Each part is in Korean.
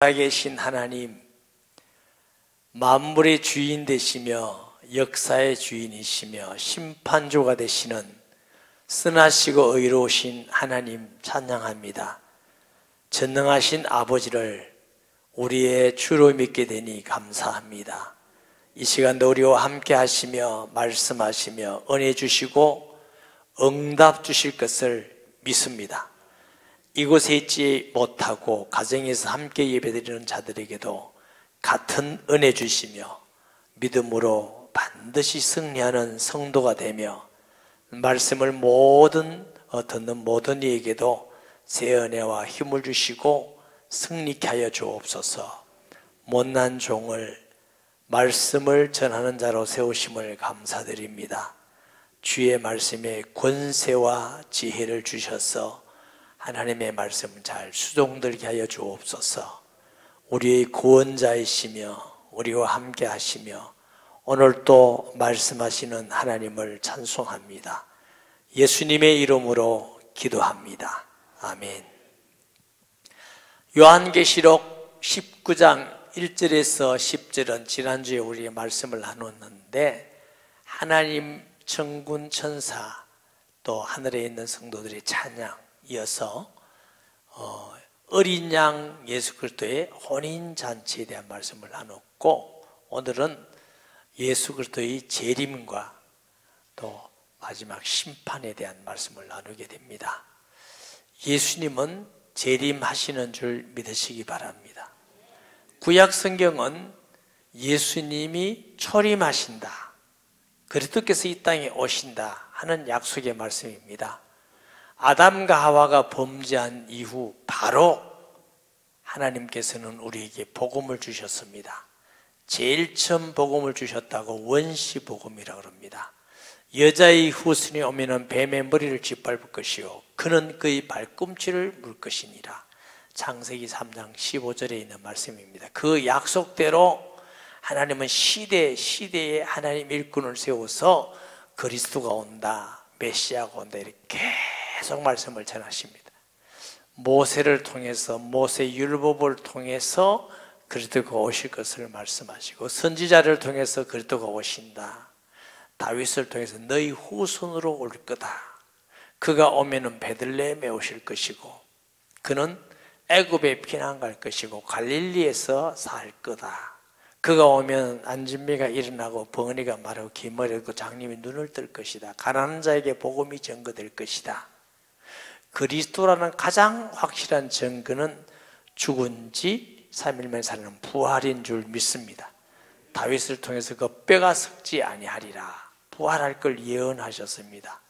살아계신 하나님, 만물의 주인 되시며 역사의 주인이시며 심판주가 되시는 선하시고 의로우신 하나님 찬양합니다. 전능하신 아버지를 우리의 주로 믿게 되니 감사합니다. 이 시간도 우리와 함께 하시며 말씀하시며 은혜 주시고 응답 주실 것을 믿습니다. 이곳에 있지 못하고 가정에서 함께 예배드리는 자들에게도 같은 은혜 주시며 믿음으로 반드시 승리하는 성도가 되며 말씀을 듣는 모든 이에게도 새 은혜와 힘을 주시고 승리케 하여 주옵소서. 못난 종을 말씀을 전하는 자로 세우심을 감사드립니다. 주의 말씀에 권세와 지혜를 주셔서 하나님의 말씀을 잘 수종들게 하여 주옵소서. 우리의 구원자이시며 우리와 함께 하시며 오늘 또 말씀하시는 하나님을 찬송합니다. 예수님의 이름으로 기도합니다. 아멘. 요한계시록 19장 1절에서 10절은 지난주에 우리 말씀을 나눴는데 하나님 천군 천사 또 하늘에 있는 성도들의 찬양 이어서 어린 양 예수 그리스도의 혼인잔치에 대한 말씀을 나눴고 오늘은 예수 그리스도의 재림과 또 마지막 심판에 대한 말씀을 나누게 됩니다. 예수님은 재림하시는 줄 믿으시기 바랍니다. 구약 성경은 예수님이 초림하신다, 그리스도께서 이 땅에 오신다 하는 약속의 말씀입니다. 아담과 하와가 범죄한 이후 바로 하나님께서는 우리에게 복음을 주셨습니다. 제일 처음 복음을 주셨다고 원시복음이라고 합니다. 여자의 후손이 오면은 뱀의 머리를 짓밟을 것이요 그는 그의 발꿈치를 물 것이니라. 창세기 3장 15절에 있는 말씀입니다. 그 약속대로 하나님은 시대에 하나님 일꾼을 세워서 그리스도가 온다, 메시아가 온다 이렇게 계속 말씀을 전하십니다. 모세를 통해서 모세 율법을 통해서 그리스도가 오실 것을 말씀하시고 선지자를 통해서 그리스도가 오신다. 다윗을 통해서 너희 후손으로 올 거다. 그가 오면은 베들레헴에 오실 것이고 그는 애굽에 피난 갈 것이고 갈릴리에서 살 거다. 그가 오면 안진매가 일어나고 벙어리가 마르고 기머리고 장님이 눈을 뜰 것이다. 가난한 자에게 복음이 전거될 것이다. 그리스도라는 가장 확실한 증거는 죽은 지 3일 만에 사는 부활인 줄 믿습니다. 다윗을 통해서 그 뼈가 썩지 아니하리라 부활할 걸 예언하셨습니다.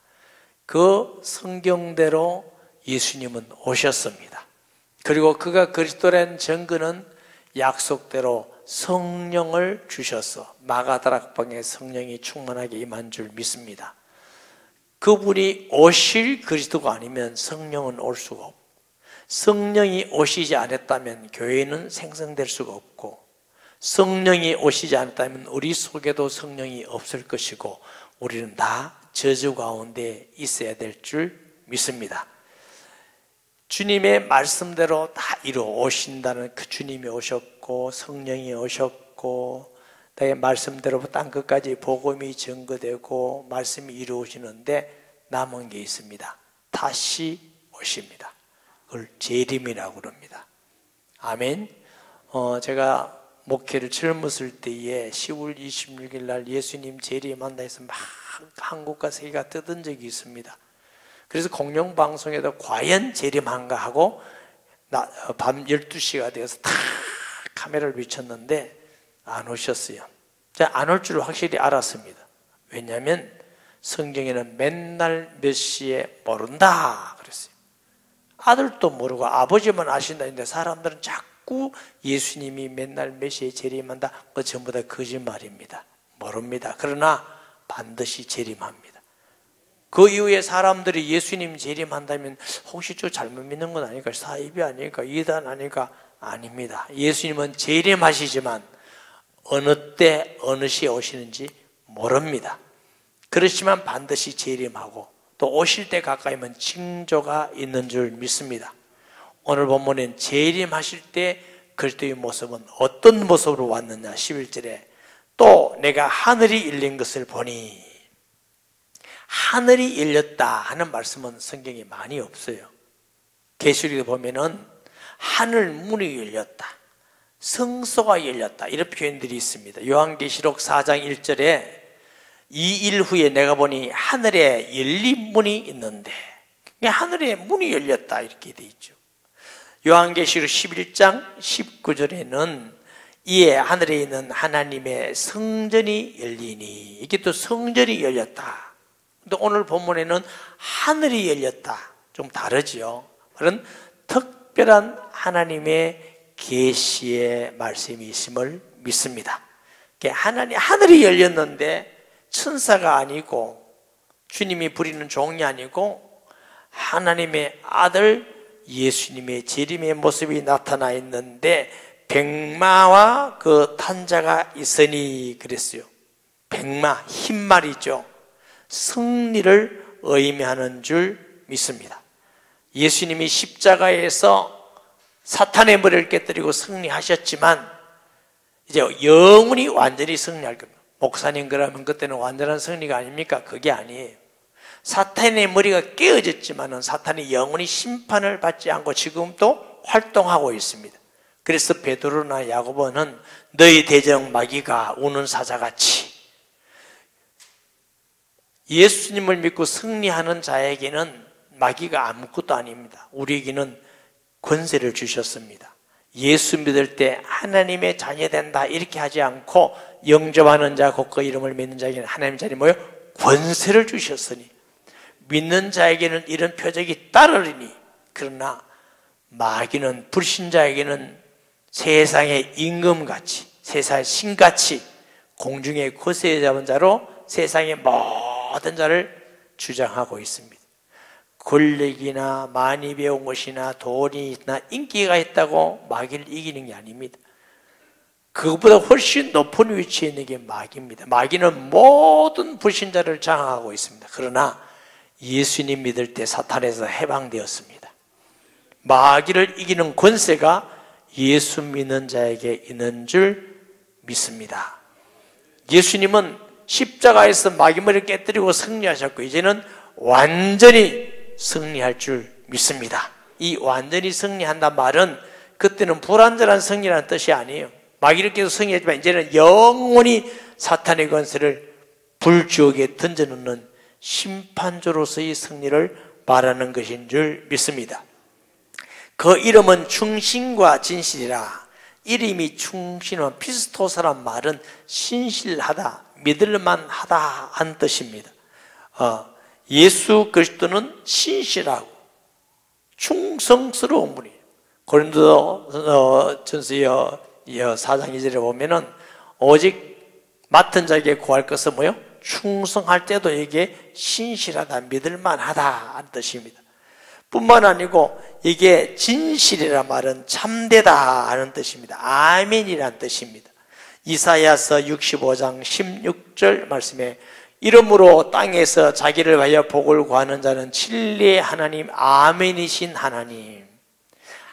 그 성경대로 예수님은 오셨습니다. 그리고 그가 그리스도라는 증거는 약속대로 성령을 주셔서 마가다락방에 성령이 충만하게 임한 줄 믿습니다. 그분이 오실 그리스도가 아니면 성령은 올 수가 없고 성령이 오시지 않았다면 교회는 생성될 수가 없고 성령이 오시지 않았다면 우리 속에도 성령이 없을 것이고 우리는 다 저주 가운데 있어야 될 줄 믿습니다. 주님의 말씀대로 다 이루어오신다는 그 주님이 오셨고 성령이 오셨고 내 말씀대로 땅 끝까지 복음이 증거되고 말씀이 이루어지는데 남은 게 있습니다. 다시 오십니다. 그걸 재림이라고 합니다. 아멘. 제가 목회를 젊었을 때에 10월 26일 날 예수님 재림한다 해서 막 한국과 세계가 떠든 적이 있습니다. 그래서 공영방송에도 과연 재림한가 하고 밤 12시가 되어서 다 카메라를 비쳤는데 안 오셨어요. 제가 안 올 줄 확실히 알았습니다. 왜냐하면 성경에는 맨날 몇 시에 모른다 그랬어요. 아들도 모르고 아버지만 아신다 했는데 사람들은 자꾸 예수님이 맨날 몇 시에 재림한다. 그거 전부 다 거짓말입니다. 모릅니다. 그러나 반드시 재림합니다. 그 이후에 사람들이 예수님 재림한다면 혹시 저 잘못 믿는 건 아닐까? 사입이 아닐까? 이단 아닐까? 아닙니다. 예수님은 재림하시지만 어느 때 어느 시에 오시는지 모릅니다. 그렇지만 반드시 재림하고 또 오실 때 가까이면 징조가 있는 줄 믿습니다. 오늘 본문엔 재림하실 때 그리스도의 모습은 어떤 모습으로 왔느냐? 11절에 또 내가 하늘이 열린 것을 보니, 하늘이 열렸다 하는 말씀은 성경에 많이 없어요. 계시록에 보면은 하늘 문이 열렸다, 성소가 열렸다, 이런 표현들이 있습니다. 요한계시록 4장 1절에 이 일 후에 내가 보니 하늘에 열린 문이 있는데, 하늘에 문이 열렸다 이렇게 돼 있죠. 요한계시록 11장 19절에는 이에 하늘에 있는 하나님의 성전이 열리니, 이게 또 성전이 열렸다. 근데 오늘 본문에는 하늘이 열렸다, 좀 다르죠. 그런 특별한 하나님의 계시의 말씀이 있음을 믿습니다. 하늘이 열렸는데 천사가 아니고 주님이 부리는 종이 아니고 하나님의 아들 예수님의 재림의 모습이 나타나 있는데 백마와 그 탄자가 있으니 그랬어요. 백마, 흰말이죠. 승리를 의미하는 줄 믿습니다. 예수님이 십자가에서 사탄의 머리를 깨뜨리고 승리하셨지만 이제 영원히 완전히 승리할 겁니다. 목사님, 그러면 그때는 완전한 승리가 아닙니까? 그게 아니에요. 사탄의 머리가 깨어졌지만 사탄이 영원히 심판을 받지 않고 지금도 활동하고 있습니다. 그래서 베드로나 야고보는 너희 대적 마귀가 우는 사자같이, 예수님을 믿고 승리하는 자에게는 마귀가 아무것도 아닙니다. 우리에게는 권세를 주셨습니다. 예수 믿을 때 하나님의 자녀된다 이렇게 하지 않고 영접하는 자 곧 그 이름을 믿는 자에게는 하나님의 자녀 뭐요? 권세를 주셨으니 믿는 자에게는 이런 표적이 따르리니, 그러나 마귀는, 불신자에게는 세상의 임금같이, 세상의 신같이 공중의 거세 잡은 자로 세상의 모든 자를 주장하고 있습니다. 권력이나 많이 배운 것이나 돈이나 인기가 있다고 마귀를 이기는 게 아닙니다. 그것보다 훨씬 높은 위치에 있는 게 마귀입니다. 마귀는 모든 불신자를 장악하고 있습니다. 그러나 예수님 믿을 때 사탄에서 해방되었습니다. 마귀를 이기는 권세가 예수 믿는 자에게 있는 줄 믿습니다. 예수님은 십자가에서 마귀 머리를 깨뜨리고 승리하셨고 이제는 완전히 승리할 줄 믿습니다. 이 완전히 승리한다는 말은 그때는 불완전한 승리라는 뜻이 아니에요. 마귀를 계속 승리했지만 이제는 영원히 사탄의 권세를 불지옥에 던져놓는 심판조로서의 승리를 말하는 것인 줄 믿습니다. 그 이름은 충신과 진실이라. 이름이 충신은 피스토스란 말은 신실하다, 믿을만하다 한 뜻입니다. 예수 그리스도는 신실하고 충성스러운 분이에요. 고린도 전서 4장 2절에 보면은 오직 맡은 자에게 구할 것은 뭐요? 충성할 때도 이게 신실하다, 믿을만하다 하는 뜻입니다. 뿐만 아니고 이게 진실이란 말은 참되다 하는 뜻입니다. 아멘이라는 뜻입니다. 이사야서 65장 16절 말씀에 이러므로 땅에서 자기를 위하여 복을 구하는 자는 진리의 하나님 아멘이신 하나님,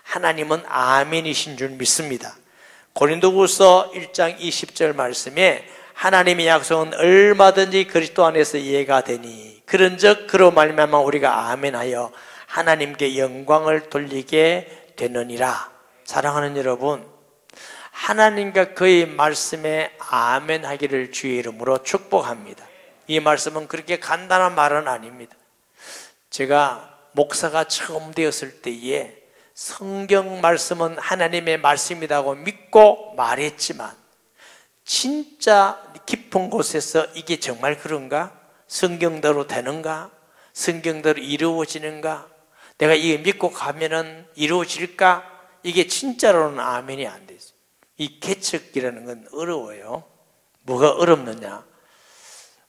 하나님은 아멘이신 줄 믿습니다. 고린도후서 1장 20절 말씀에 하나님의 약속은 얼마든지 그리스도 안에서 이해가 되니 그런즉 그로 말미암아 우리가 아멘하여 하나님께 영광을 돌리게 되느니라. 사랑하는 여러분, 하나님과 그의 말씀에 아멘하기를 주의 이름으로 축복합니다. 이 말씀은 그렇게 간단한 말은 아닙니다. 제가 목사가 처음 되었을 때에 성경 말씀은 하나님의 말씀이라고 믿고 말했지만 진짜 깊은 곳에서 이게 정말 그런가? 성경대로 되는가? 성경대로 이루어지는가? 내가 이거 믿고 가면은 이루어질까? 이게 진짜로는 아멘이 안 되죠. 이 개척이라는 건 어려워요. 뭐가 어렵느냐?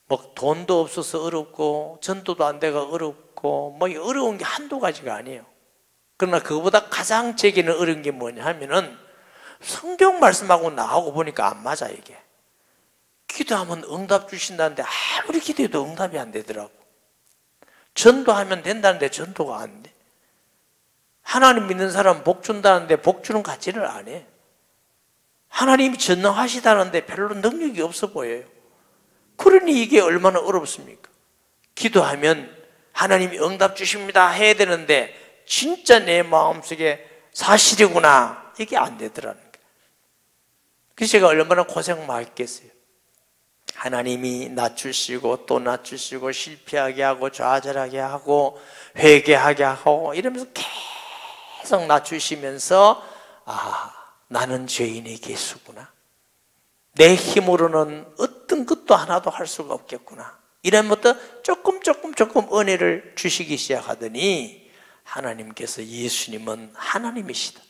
뭐 돈도 없어서 어렵고 전도도 안 돼가 어렵고 뭐 어려운 게 한두 가지가 아니에요. 그러나 그거보다 가장 제게는 어려운 게 뭐냐 하면은 성경 말씀하고 나하고 보니까 안 맞아. 이게 기도하면 응답 주신다는데 아무리 기도해도 응답이 안 되더라고. 전도하면 된다는데 전도가 안 돼. 하나님 믿는 사람 복 준다는데 복 주는 같지를 안 해. 하나님이 전능하시다는데 별로 능력이 없어 보여요. 그러니 이게 얼마나 어렵습니까? 기도하면 하나님이 응답 주십니다 해야 되는데 진짜 내 마음속에 사실이구나, 이게 안 되더라는 거예요. 그래서 제가 얼마나 고생 많이 했겠어요. 하나님이 낮추시고 또 낮추시고 실패하게 하고 좌절하게 하고 회개하게 하고 이러면서 계속 낮추시면서 나는 죄인의 개수구나, 내 힘으로는 어떤 것도 하나도 할 수가 없겠구나, 이러면부터 조금 은혜를 주시기 시작하더니 하나님께서, 예수님은 하나님이시다,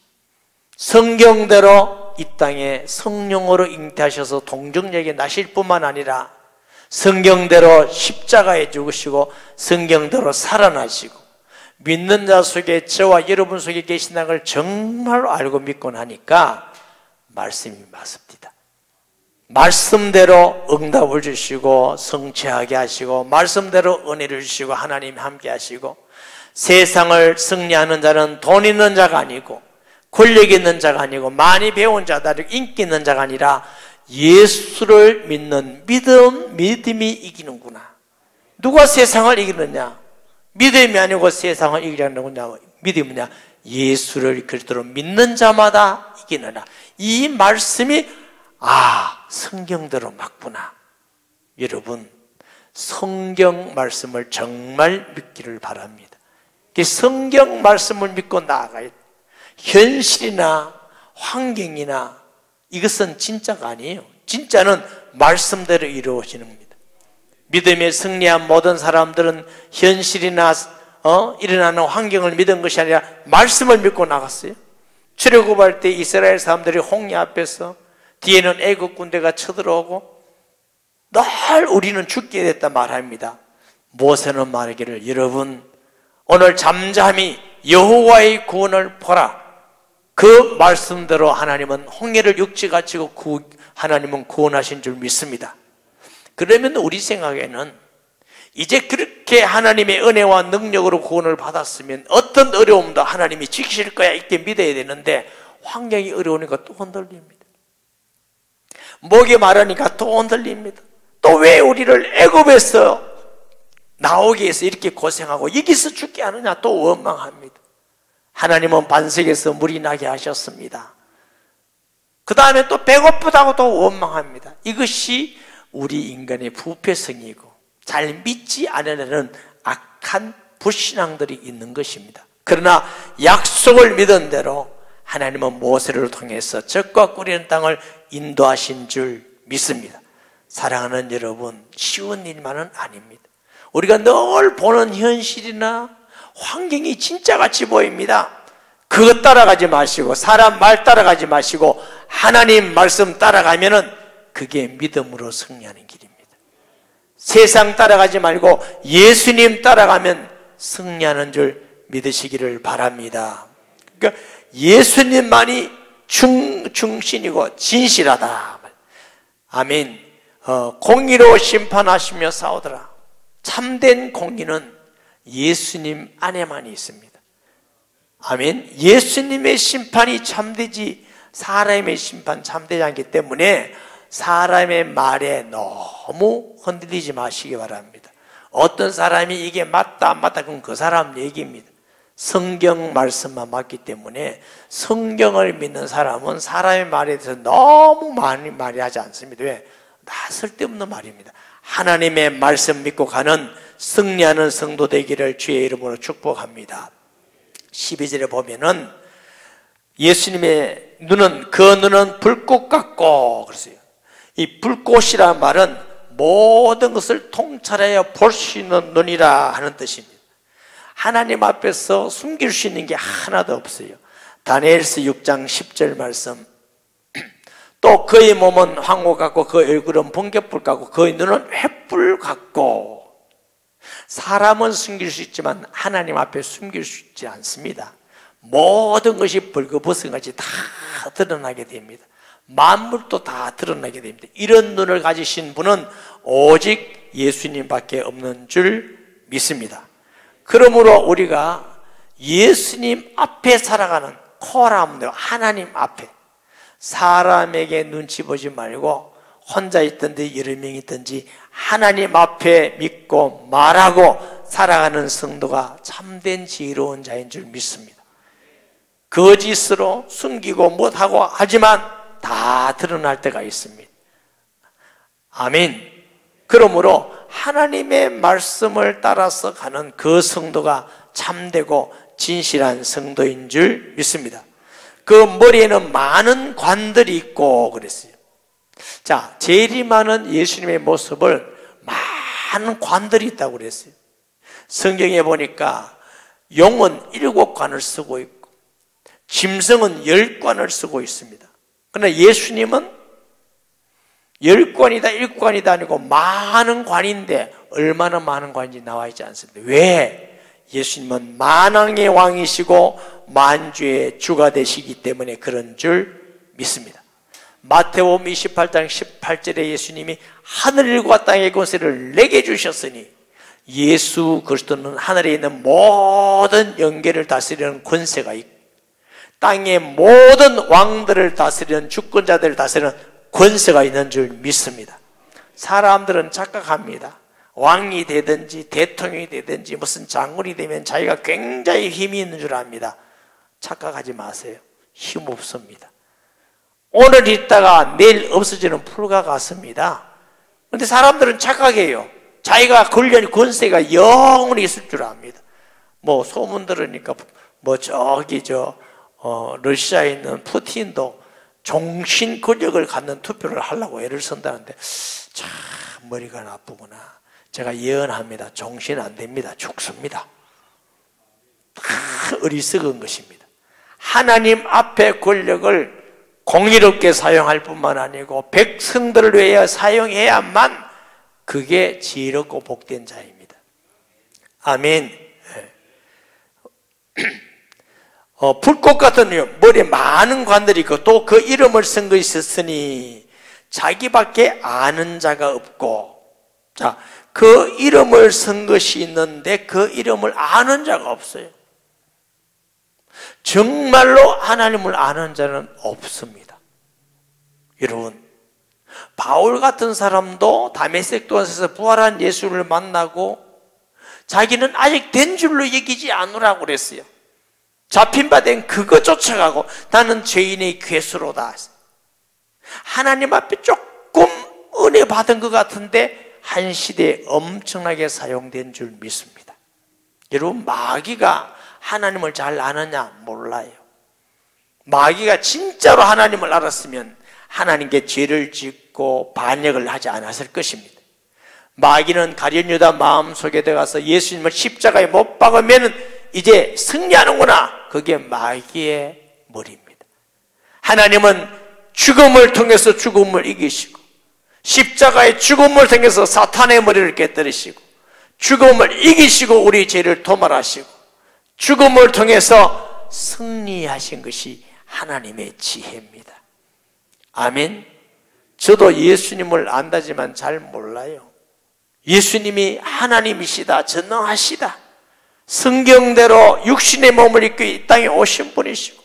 성경대로 이 땅에 성령으로 잉태하셔서 동정역에 나실 뿐만 아니라 성경대로 십자가에 죽으시고 성경대로 살아나시고 믿는 자 속에, 저와 여러분 속에 계신다는 걸 정말로 알고 믿고 나니까 말씀이 맞습니다. 말씀대로 응답을 주시고 성취하게 하시고 말씀대로 은혜를 주시고 하나님 함께 하시고, 세상을 승리하는 자는 돈 있는 자가 아니고 권력 있는 자가 아니고 많이 배운 자다, 인기 있는 자가 아니라 예수를 믿는 믿음이 이기는구나. 누가 세상을 이기느냐? 믿음이 아니고 세상을 이기려는 거냐? 믿음이냐? 예수를 그리스도로 믿는 자마다 이기느라. 이 말씀이 성경대로 맞구나. 여러분, 성경 말씀을 정말 믿기를 바랍니다. 성경 말씀을 믿고 나아가야 돼요. 현실이나 환경이나 이것은 진짜가 아니에요. 진짜는 말씀대로 이루어지는 겁니다. 믿음에 승리한 모든 사람들은 현실이나 일어나는 환경을 믿은 것이 아니라 말씀을 믿고 나갔어요. 출애굽할 때 이스라엘 사람들이 홍해 앞에서 뒤에는 애국 군대가 쳐들어오고 늘 우리는 죽게 됐다 말합니다. 모세는 말하기를, 여러분 오늘 잠잠히 여호와의 구원을 보라. 그 말씀대로 하나님은 홍해를 육지같이 하나님은 구원하신 줄 믿습니다. 그러면 우리 생각에는 이제 그렇게 하나님의 은혜와 능력으로 구원을 받았으면 어떤 어려움도 하나님이 지키실 거야, 이렇게 믿어야 되는데 환경이 어려우니까 또 흔들립니다. 목이 마르니까 또 흔들립니다. 또 왜 우리를 애굽에서 나오게 해서 이렇게 고생하고 여기서 죽게 하느냐, 또 원망합니다. 하나님은 반석에서 물이 나게 하셨습니다. 그 다음에 또 배고프다고 또 원망합니다. 이것이 우리 인간의 부패성이고 잘 믿지 않으려는 악한 불신앙들이 있는 것입니다. 그러나 약속을 믿은 대로 하나님은 모세를 통해서 젖과 꿀이는 땅을 인도하신 줄 믿습니다. 사랑하는 여러분, 쉬운 일만은 아닙니다. 우리가 늘 보는 현실이나 환경이 진짜같이 보입니다. 그것 따라가지 마시고 사람 말 따라가지 마시고 하나님 말씀 따라가면은 그게 믿음으로 승리하는 길입니다. 세상 따라가지 말고 예수님 따라가면 승리하는 줄 믿으시기를 바랍니다. 그러니까 예수님만이 중신이고 진실하다. 아멘. 공의로 심판하시며 싸우더라. 참된 공의는 예수님 안에만 있습니다. 아멘. 예수님의 심판이 참되지 사람의 심판 참되지 않기 때문에 사람의 말에 너무 흔들리지 마시기 바랍니다. 어떤 사람이 이게 맞다 안 맞다 그럼 그 사람 얘기입니다. 성경 말씀만 맞기 때문에 성경을 믿는 사람은 사람의 말에 대해서 너무 많이 말하지 않습니다. 왜? 다 쓸데없는 말입니다. 하나님의 말씀 믿고 가는 승리하는 성도 되기를 주의 이름으로 축복합니다. 12절에 보면은 예수님의 눈은, 그 눈은 불꽃 같고 그랬어요. 이 불꽃이라는 말은 모든 것을 통찰하여 볼 수 있는 눈이라 하는 뜻입니다. 하나님 앞에서 숨길 수 있는 게 하나도 없어요. 다니엘서 6장 10절 말씀. 또 그의 몸은 황호 같고 그 얼굴은 번갯불 같고 그의 눈은 횃불 같고. 사람은 숨길 수 있지만 하나님 앞에 숨길 수 있지 않습니다. 모든 것이 벌거벗은같이 다 드러나게 됩니다. 만물도 다 드러나게 됩니다. 이런 눈을 가지신 분은 오직 예수님밖에 없는 줄 믿습니다. 그러므로 우리가 예수님 앞에 살아가는 코라함대로 하나님 앞에 사람에게 눈치 보지 말고 혼자 있든지 여러 명 있든지 하나님 앞에 믿고 말하고 살아가는 성도가 참된 지혜로운 자인 줄 믿습니다. 거짓으로 숨기고 못하고 하지만 다 드러날 때가 있습니다. 아멘. 그러므로 하나님의 말씀을 따라서 가는 그 성도가 참되고 진실한 성도인 줄 믿습니다. 그 머리에는 많은 관들이 있고 그랬어요. 자, 재림하는 예수님의 모습을 많은 관들이 있다고 그랬어요. 성경에 보니까 용은 7관을 쓰고 있고 짐승은 10관을 쓰고 있습니다. 그러나 예수님은 10관이다 1관이다 아니고 많은 관인데 얼마나 많은 관인지 나와 있지 않습니다. 왜? 예수님은 만왕의 왕이시고 만주의 주가 되시기 때문에 그런 줄 믿습니다. 마태복음 28장 18절에 예수님이 하늘과 땅의 권세를 내게 주셨으니 예수 그리스도는 하늘에 있는 모든 영계를 다스리는 권세가 있고 땅의 모든 왕들을 다스리는 주권자들을 다스리는 권세가 있는 줄 믿습니다. 사람들은 착각합니다. 왕이 되든지 대통령이 되든지 무슨 장군이 되면 자기가 굉장히 힘이 있는 줄 압니다. 착각하지 마세요. 힘 없습니다. 오늘 있다가 내일 없어지는 풀과 같습니다. 그런데 사람들은 착각해요. 자기가 권력, 권세가 영원히 있을 줄 압니다. 뭐 소문 들으니까 뭐 저기 러시아에 있는 푸틴도 종신 권력을 갖는 투표를 하려고 애를 쓴다는데 참 머리가 나쁘구나. 제가 예언합니다. 종신 안 됩니다. 죽습니다. 어리석은 것입니다. 하나님 앞에 권력을 공의롭게 사용할 뿐만 아니고 백성들을 위하여 사용해야만 그게 지혜롭고 복된 자입니다. 아멘. 불꽃 같은 머리에 많은 관들이 있고 또 그 이름을 쓴 것이 있었으니 자기밖에 아는 자가 없고, 자, 그 이름을 쓴 것이 있는데 그 이름을 아는 자가 없어요. 정말로 하나님을 아는 자는 없습니다. 여러분, 바울 같은 사람도 다메섹 도안에서 부활한 예수를 만나고 자기는 아직 된 줄로 여기지 않으라고 그랬어요. 잡힌 바 된 그거 쫓아가고 나는 죄인의 괴수로다. 하나님 앞에 조금 은혜 받은 것 같은데 한 시대에 엄청나게 사용된 줄 믿습니다. 여러분, 마귀가 하나님을 잘 아느냐? 몰라요. 마귀가 진짜로 하나님을 알았으면 하나님께 죄를 짓고 반역을 하지 않았을 것입니다. 마귀는 가룟 유다 마음속에 들어가서 예수님을 십자가에 못 박으면 이제 승리하는구나. 그게 마귀의 머리입니다. 하나님은 죽음을 통해서 죽음을 이기시고 십자가의 죽음을 통해서 사탄의 머리를 깨뜨리시고 죽음을 이기시고 우리 죄를 도말하시고 죽음을 통해서 승리하신 것이 하나님의 지혜입니다. 아멘. 저도 예수님을 안다지만 잘 몰라요. 예수님이 하나님이시다, 전능하시다, 성경대로 육신의 몸을 입고 이 땅에 오신 분이시고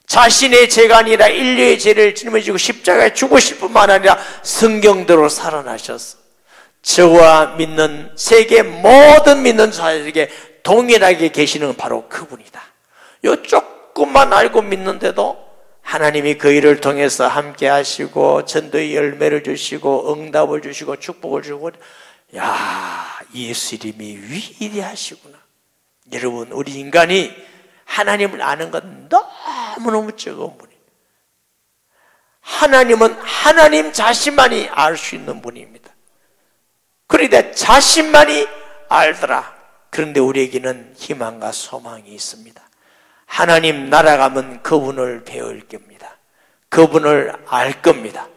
자신의 죄가 아니라 인류의 죄를 짊어지고 십자가에 죽으실 뿐만 아니라 성경대로 살아나셔서 저와 믿는 세계 모든 믿는 자들에게 동일하게 계시는 바로 그분이다. 요 조금만 알고 믿는데도 하나님이 그 일을 통해서 함께 하시고 전도의 열매를 주시고 응답을 주시고 축복을 주고, 야, 예수 이름이 위대하시구나. 여러분, 우리 인간이 하나님을 아는 건 너무너무 적은 분이에요. 하나님은 하나님 자신만이 알 수 있는 분입니다. 그런데 자신만이 알더라. 그런데 우리에게는 희망과 소망이 있습니다. 하나님 날아가면 그분을 배울 겁니다. 그분을 알 겁니다.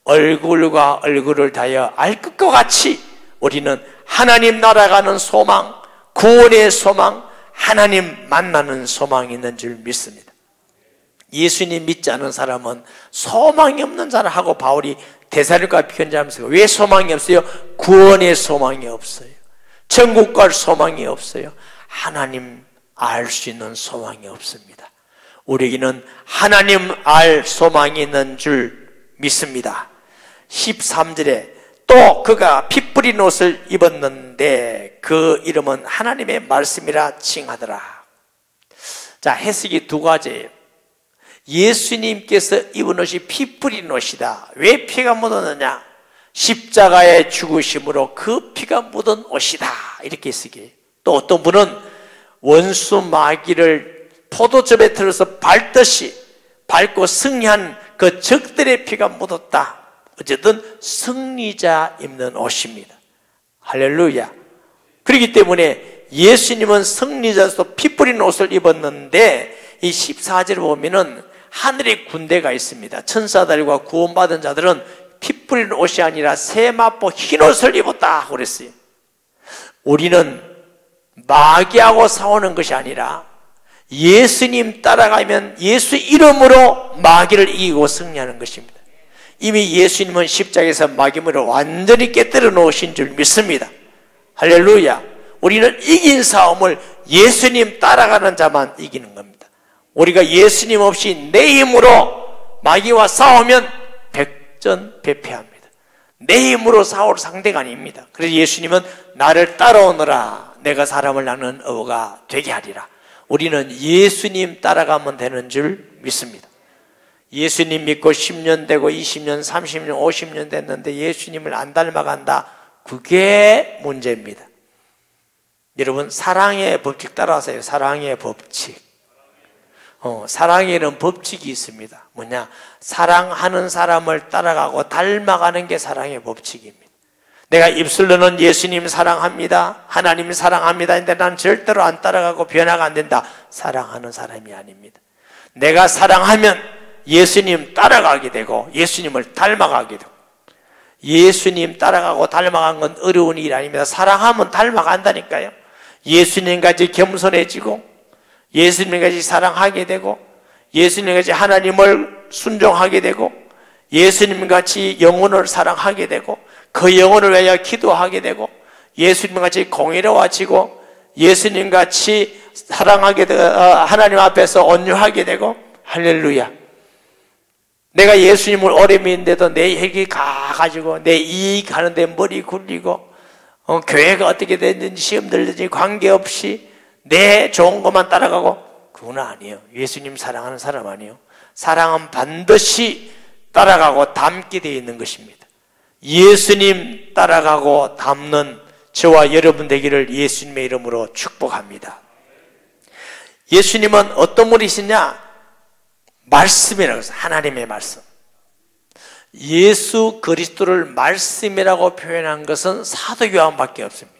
얼굴과 얼굴을 다여 알 것과 같이 우리는 하나님 날아가는 소망, 구원의 소망, 하나님 만나는 소망이 있는 줄 믿습니다. 예수님 믿지 않은 사람은 소망이 없는 자라 하고 바울이 데살로니가 편지하면서 왜 소망이 없어요? 구원의 소망이 없어요. 천국 갈 소망이 없어요. 하나님 알 수 있는 소망이 없습니다. 우리에게는 하나님 알 소망이 있는 줄 믿습니다. 13절에 또 그가 피 뿌린 옷을 입었는데 그 이름은 하나님의 말씀이라 칭하더라. 자, 해석이 두 가지예요. 예수님께서 입은 옷이 피 뿌린 옷이다. 왜 피가 묻었느냐? 십자가의 죽으심으로 그 피가 묻은 옷이다. 이렇게 해석해요. 또 어떤 분은 원수 마귀를 포도즙에 틀어서 밟듯이 밟고 승리한 그 적들의 피가 묻었다. 어쨌든 승리자 입는 옷입니다. 할렐루야. 그렇기 때문에 예수님은 승리자로서 피 뿌린 옷을 입었는데 이 14절을 보면은 하늘의 군대가 있습니다. 천사들과 구원받은 자들은 피 뿌린 옷이 아니라 세마포 흰 옷을 입었다 그랬어요. 우리는 마귀하고 싸우는 것이 아니라 예수님 따라가면 예수 이름으로 마귀를 이기고 승리하는 것입니다. 이미 예수님은 십자가에서 마귀물을 완전히 깨뜨려 놓으신 줄 믿습니다. 할렐루야. 우리는 이긴 싸움을 예수님 따라가는 자만 이기는 겁니다. 우리가 예수님 없이 내 힘으로 마귀와 싸우면 백전백패합니다. 내 힘으로 싸울 상대가 아닙니다. 그래서 예수님은 나를 따라오너라 내가 사람을 낳는 어가 되게 하리라. 우리는 예수님 따라가면 되는 줄 믿습니다. 예수님 믿고 10년 되고 20년, 30년, 50년 됐는데 예수님을 안 닮아간다. 그게 문제입니다. 여러분, 사랑의 법칙 따라하세요. 사랑의 법칙. 사랑에는 법칙이 있습니다. 뭐냐? 사랑하는 사람을 따라가고 닮아가는 게 사랑의 법칙입니다. 내가 입술로는 예수님 사랑합니다, 하나님 사랑합니다 근데 난 절대로 안 따라가고 변화가 안 된다. 사랑하는 사람이 아닙니다. 내가 사랑하면 예수님 따라가게 되고 예수님을 닮아가게 되고, 예수님 따라가고 닮아가는 건 어려운 일 아닙니다. 사랑하면 닮아간다니까요. 예수님같이 겸손해지고 예수님같이 사랑하게 되고 예수님같이 하나님을 순종하게 되고 예수님같이 영혼을 사랑하게 되고 그 영혼을 위하여 기도하게 되고 예수님같이 공의로워지고 예수님같이 사랑하게 되고 하나님 앞에서 온유하게 되고, 할렐루야. 내가 예수님을 오래 믿는데도 내 혈기 가가지고 내 이익하는데 머리 굴리고 교회가 어떻게 됐는지 시험 들든지 관계없이 내 좋은 것만 따라가고, 그건 아니에요. 예수님 사랑하는 사람 아니에요. 사랑은 반드시 따라가고 닮게 되어 있는 것입니다. 예수님 따라가고 닮는 저와 여러분 되기를 예수님의 이름으로 축복합니다. 예수님은 어떤 분이시냐? 말씀이라고 해서 하나님의 말씀. 예수 그리스도를 말씀이라고 표현한 것은 사도 요한밖에 없습니다.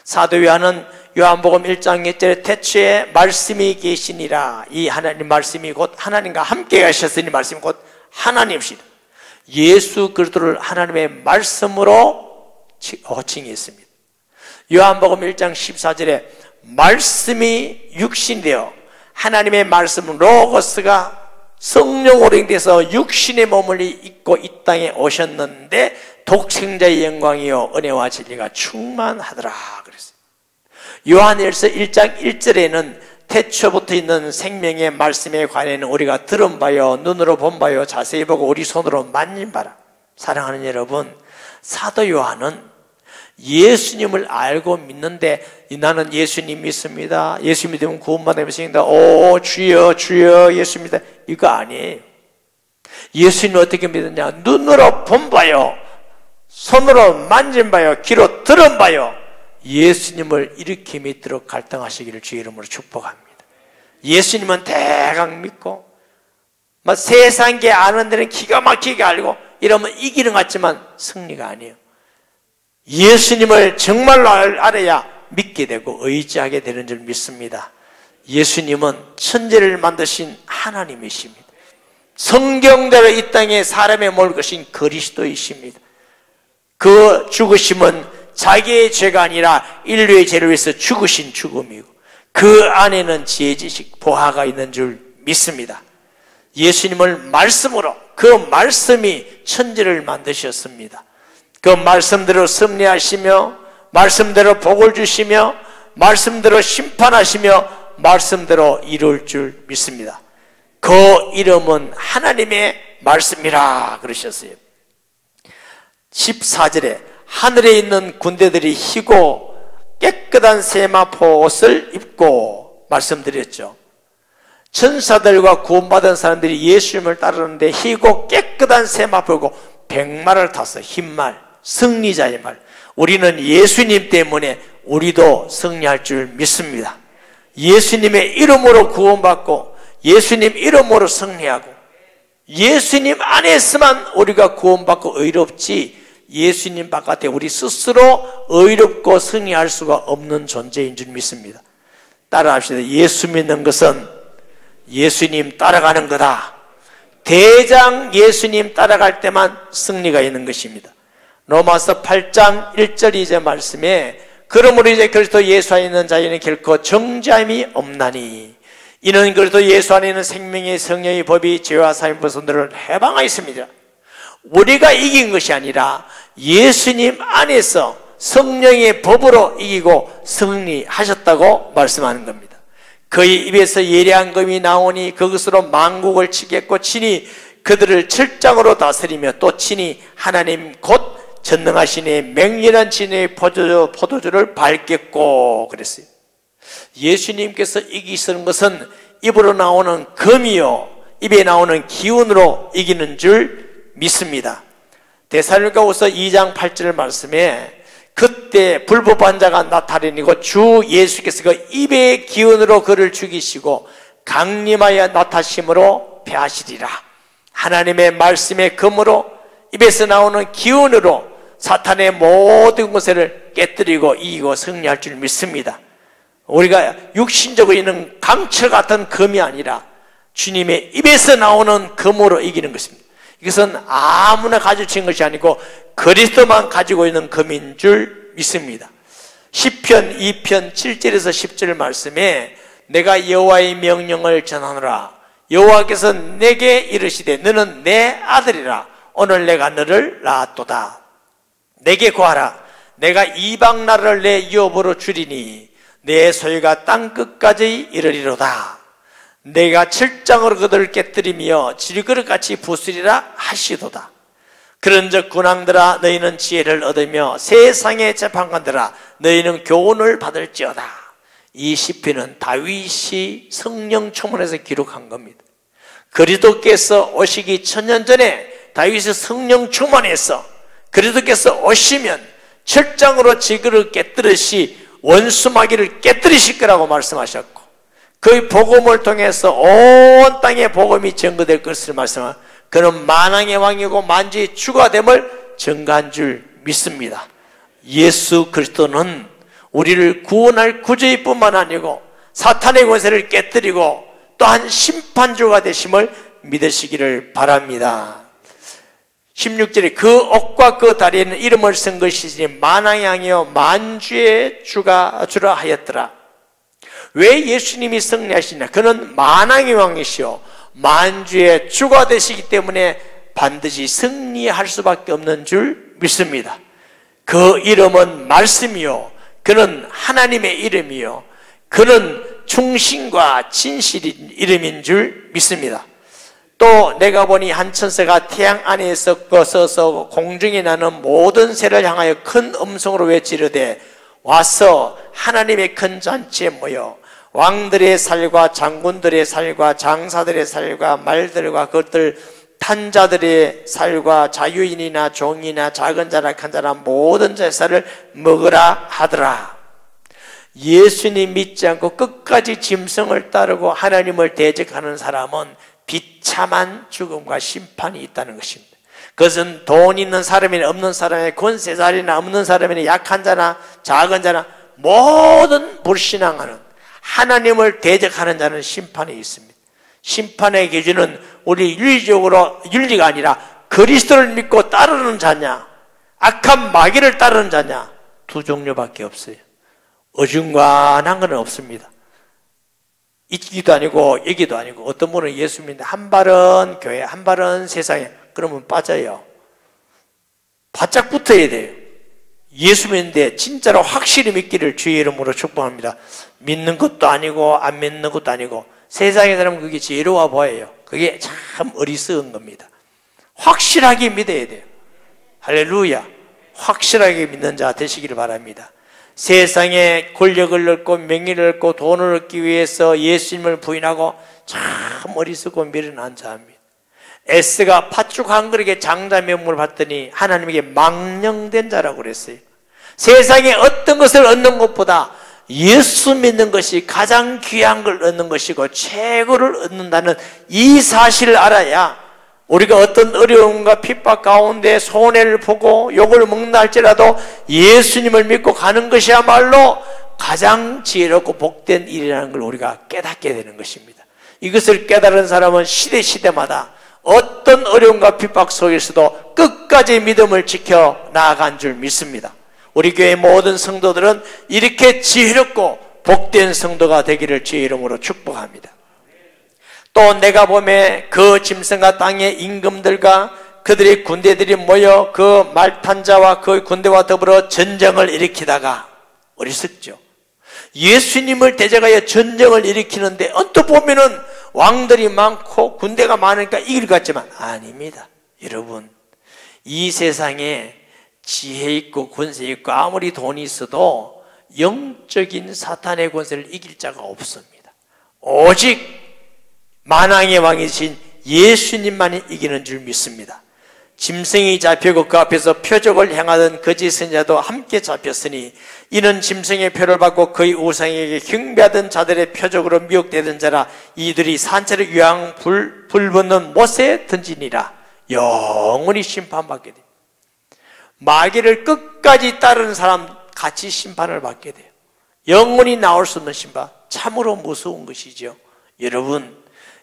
사도 요한은 요한복음 1장 1절에 태초에 말씀이 계시니라. 이 하나님 말씀이 곧 하나님과 함께 가셨으니 말씀이 곧 하나님이시다. 예수 그리스도를 하나님의 말씀으로 호칭했습니다. 요한복음 1장 14절에 말씀이 육신되어 하나님의 말씀 로고스가 성령으로 인해서 육신의 몸을 입고 이 땅에 오셨는데 독생자의 영광이요 은혜와 진리가 충만하더라 그랬어요. 요한일서 1장 1절에는 태초부터 있는 생명의 말씀에 관해는 우리가 들은 바요 눈으로 본 바요 자세히 보고 우리 손으로 만진 바라. 사랑하는 여러분, 사도 요한은 예수님을 알고 믿는데 나는 예수님 믿습니다, 예수 믿으면 구원받는 믿습니다, 오 주여 주여 예수 믿다, 이거 아니에요. 예수님 어떻게 믿느냐? 눈으로 본 바요 손으로 만진 바요 귀로 들은 바요. 예수님을 이렇게 믿도록 갈등하시기를 주의 이름으로 축복합니다. 예수님은 대강 믿고 세상에 아는 데는 기가 막히게 알고 이러면 이기는 것 같지만 승리가 아니에요. 예수님을 정말로 알아야 믿게 되고 의지하게 되는 줄 믿습니다. 예수님은 천지를 만드신 하나님이십니다. 성경대로 이 땅에 사람의 몸을 거신 그리스도이십니다. 그 죽으심은 자기의 죄가 아니라 인류의 죄를 위해서 죽으신 죽음이고 그 안에는 지혜 지식 보화가 있는 줄 믿습니다. 예수님을 말씀으로, 그 말씀이 천지를 만드셨습니다. 그 말씀대로 섭리하시며 말씀대로 복을 주시며 말씀대로 심판하시며 말씀대로 이룰 줄 믿습니다. 그 이름은 하나님의 말씀이라 그러셨어요. 14절에 하늘에 있는 군대들이 희고 깨끗한 세마포 옷을 입고 말씀드렸죠. 천사들과 구원받은 사람들이 예수님을 따르는데 희고 깨끗한 세마포고 백마를 타서 흰말, 승리자의 말. 우리는 예수님 때문에 우리도 승리할 줄 믿습니다. 예수님의 이름으로 구원받고 예수님 이름으로 승리하고 예수님 안에서만 우리가 구원받고 의롭지 예수님 바깥에 우리 스스로 의롭고 승리할 수가 없는 존재인 줄 믿습니다. 따라합시다. 예수 믿는 것은 예수님 따라가는 거다. 대장 예수님 따라갈 때만 승리가 있는 것입니다. 로마서 8장 1절 2절 말씀에 그러므로 이제 그리스도 예수 안에 있는 자에는 결코 정죄함이 없나니 이는 그리스도 예수 안에 있는 생명의 성령의 법이 죄와 사함의 벗어들을 해방하였습니다. 우리가 이긴 것이 아니라 예수님 안에서 성령의 법으로 이기고 승리하셨다고 말씀하는 겁니다. 그의 입에서 예리한 검이 나오니 그것으로 만국을 치겠고 친히 그들을 철장으로 다스리며 또 친히 하나님 곧 전능하시니 맹렬한 진의 포도주를 밟겠고 그랬어요. 예수님께서 이기시는 것은 입으로 나오는 검이요 입에 나오는 기운으로 이기는 줄 믿습니다. 데살로니가후서 2장 8절 말씀에 그때 불법한 자가 나타내니고 주 예수께서 그 입의 기운으로 그를 죽이시고 강림하여 나타심으로 패하시리라. 하나님의 말씀의 검으로 입에서 나오는 기운으로 사탄의 모든 것을 깨뜨리고 이기고 승리할 줄 믿습니다. 우리가 육신적으로 있는 강철 같은 검이 아니라 주님의 입에서 나오는 검으로 이기는 것입니다. 이것은 아무나 가지고 있는 것이 아니고 그리스도만 가지고 있는 검인 줄 믿습니다. 시편 2편 7절에서 10절 말씀에 내가 여호와의 명령을 전하노라. 여호와께서 내게 이르시되 너는 내 아들이라. 오늘 내가 너를 낳았도다. 내게 구하라. 내가 이방 나라를 내 유업으로 주리니 내 소유가 땅끝까지 이르리로다. 내가 철장으로 그들을 깨뜨리며 질그릇같이 부수리라 하시도다. 그런즉 군왕들아 너희는 지혜를 얻으며 세상의 재판관들아 너희는 교훈을 받을지어다. 이 시편은 다윗이 성령 충만해서 기록한 겁니다. 그리스도께서 오시기 1000년 전에 다윗이 성령 충만해서 그리스도께서 오시면 철장으로 질그릇 깨뜨리시 원수마귀를 깨뜨리실 거라고 말씀하셨고 그 복음을 통해서 온 땅에 복음이 전거될 것을 말씀하고 그는 만왕의 왕이고 만주의 주가 됨을 증거한 줄 믿습니다. 예수 그리스도는 우리를 구원할 구주일 뿐만 아니고 사탄의 권세를 깨뜨리고 또한 심판주가 되심을 믿으시기를 바랍니다. 16절에 그 옥과 그 다리에는 이름을 쓴 것이니 만왕의 왕이요 만주의 주라 하였더라. 왜 예수님이 승리하시냐? 그는 만왕의 왕이시오 만주의 주가 되시기 때문에 반드시 승리할 수밖에 없는 줄 믿습니다. 그 이름은 말씀이요 그는 하나님의 이름이요 그는 충신과 진실인 이름인 줄 믿습니다. 또 내가 보니 한 천사가 태양 안에 서서 공중에 나는 모든 새를 향하여 큰 음성으로 외치르되 와서 하나님의 큰 잔치에 모여 왕들의 살과 장군들의 살과 장사들의 살과 말들과 그것들 탄 자들의 살과 자유인이나 종이나 작은 자나 큰 자나 모든 자의 살을 먹으라 하더라. 예수님 믿지 않고 끝까지 짐승을 따르고 하나님을 대적하는 사람은 비참한 죽음과 심판이 있다는 것입니다. 그것은 돈 있는 사람이나 없는 사람이나 권세자리나 없는 사람이나 약한 자나 작은 자나 모든 불신앙하는 하나님을 대적하는 자는 심판이 있습니다. 심판의 기준은 우리 윤리가 아니라 그리스도를 믿고 따르는 자냐 악한 마귀를 따르는 자냐 두 종류밖에 없어요. 어중간한 건 없습니다. 이기도 아니고 여기도 아니고 어떤 분은 예수 믿는데 한 발은 교회 한 발은 세상에 그러면 빠져요. 바짝 붙어야 돼요. 예수 믿는데 진짜로 확실히 믿기를 주의 이름으로 축복합니다. 믿는 것도 아니고 안 믿는 것도 아니고 세상에 사람은 그게 지혜로워 보여요. 그게 참 어리석은 겁니다. 확실하게 믿어야 돼요. 할렐루야. 확실하게 믿는 자 되시기를 바랍니다. 세상에 권력을 얻고 명예를 얻고 돈을 얻기 위해서 예수님을 부인하고 참 어리석고 미련한 자입니다. 에스가 팥죽 한 그릇에 장자 명목을 받더니 하나님에게 망령된 자라고 그랬어요. 세상에 어떤 것을 얻는 것보다 예수 믿는 것이 가장 귀한 걸 얻는 것이고 최고를 얻는다는 이 사실을 알아야 우리가 어떤 어려움과 핍박 가운데 손해를 보고 욕을 먹는다 할지라도 예수님을 믿고 가는 것이야말로 가장 지혜롭고 복된 일이라는 걸 우리가 깨닫게 되는 것입니다. 이것을 깨달은 사람은 시대마다 어떤 어려움과 핍박 속에서도 끝까지 믿음을 지켜 나아간 줄 믿습니다. 우리 교회 모든 성도들은 이렇게 지혜롭고 복된 성도가 되기를 주의 이름으로 축복합니다. 또 내가 보매 그 짐승과 땅의 임금들과 그들의 군대들이 모여 그 말탄 자와 그 군대와 더불어 전쟁을 일으키다가, 어리석죠. 예수님을 대적하여 전쟁을 일으키는데 언뜻 보면은 왕들이 많고 군대가 많으니까 이길 것 같지만 아닙니다. 여러분, 이 세상에 지혜 있고 권세 있고 아무리 돈이 있어도 영적인 사탄의 권세를 이길 자가 없습니다. 오직 만왕의 왕이신 예수님만이 이기는 줄 믿습니다. 짐승이 잡히고 그 앞에서 표적을 행하던 거짓 선지자도 함께 잡혔으니 이는 짐승의 표를 받고 그의 우상에게 경배하던 자들의 표적으로 미혹되던 자라. 이들이 산채를 유황 불 붙는 못에 던지니라. 영원히 심판받게 됩니다. 마귀를 끝까지 따르는 사람 같이 심판을 받게 돼요. 영원히 나올 수 없는 심판, 참으로 무서운 것이죠. 여러분,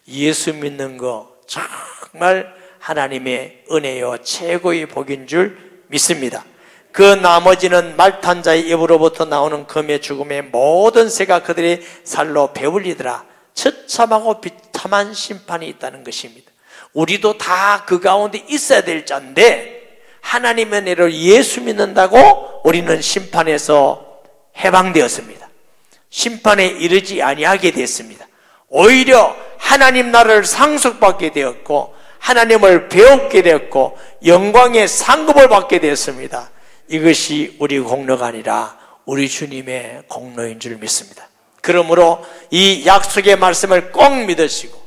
예수 믿는 거 정말 하나님의 은혜요 최고의 복인 줄 믿습니다. 그 나머지는 말탄 자의 입으로부터 나오는 검의 죽음의 모든 새가 그들의 살로 배불리더라. 처참하고 비참한 심판이 있다는 것입니다. 우리도 다 그 가운데 있어야 될 자인데 하나님의 은혜로 예수 믿는다고 우리는 심판에서 해방되었습니다. 심판에 이르지 아니하게 됐습니다. 오히려 하나님 나라를 상속받게 되었고 하나님을 배우게 되었고 영광의 상급을 받게 되었습니다. 이것이 우리 공로가 아니라 우리 주님의 공로인 줄 믿습니다. 그러므로 이 약속의 말씀을 꼭 믿으시고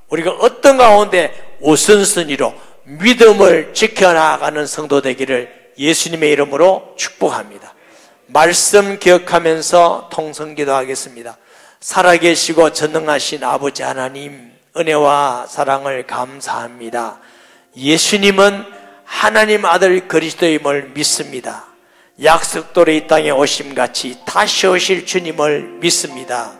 우리가 어떤 가운데 우선순위로 믿음을 지켜나가는 성도 되기를 예수님의 이름으로 축복합니다. 말씀 기억하면서 통성기도 하겠습니다. 살아계시고 전능하신 아버지 하나님, 은혜와 사랑을 감사합니다. 예수님은 하나님 아들 그리스도임을 믿습니다. 약속대로 이 땅에 오심같이 다시 오실 주님을 믿습니다.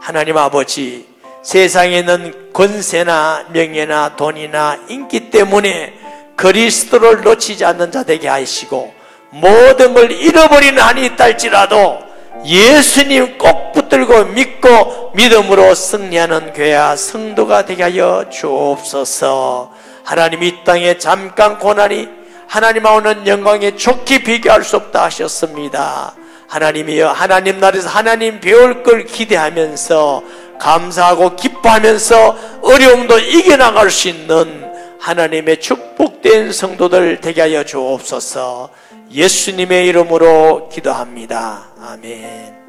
하나님 아버지, 세상에는 권세나 명예나 돈이나 인기 때문에 그리스도를 놓치지 않는 자 되게 하시고 모든 걸 잃어버리는 한이 있다 할지라도 예수님 꼭 붙들고 믿고 믿음으로 승리하는 교회와 성도가 되게 하여 주옵소서. 하나님, 이 땅에 잠깐 고난이 하나님과 오는 영광에 좋게 비교할 수 없다 하셨습니다. 하나님이여, 하나님 나라에서 하나님 배울 걸 기대하면서 감사하고 기뻐하면서 어려움도 이겨나갈 수 있는 하나님의 축복된 성도들 되게 하여 주옵소서. 예수님의 이름으로 기도합니다. 아멘.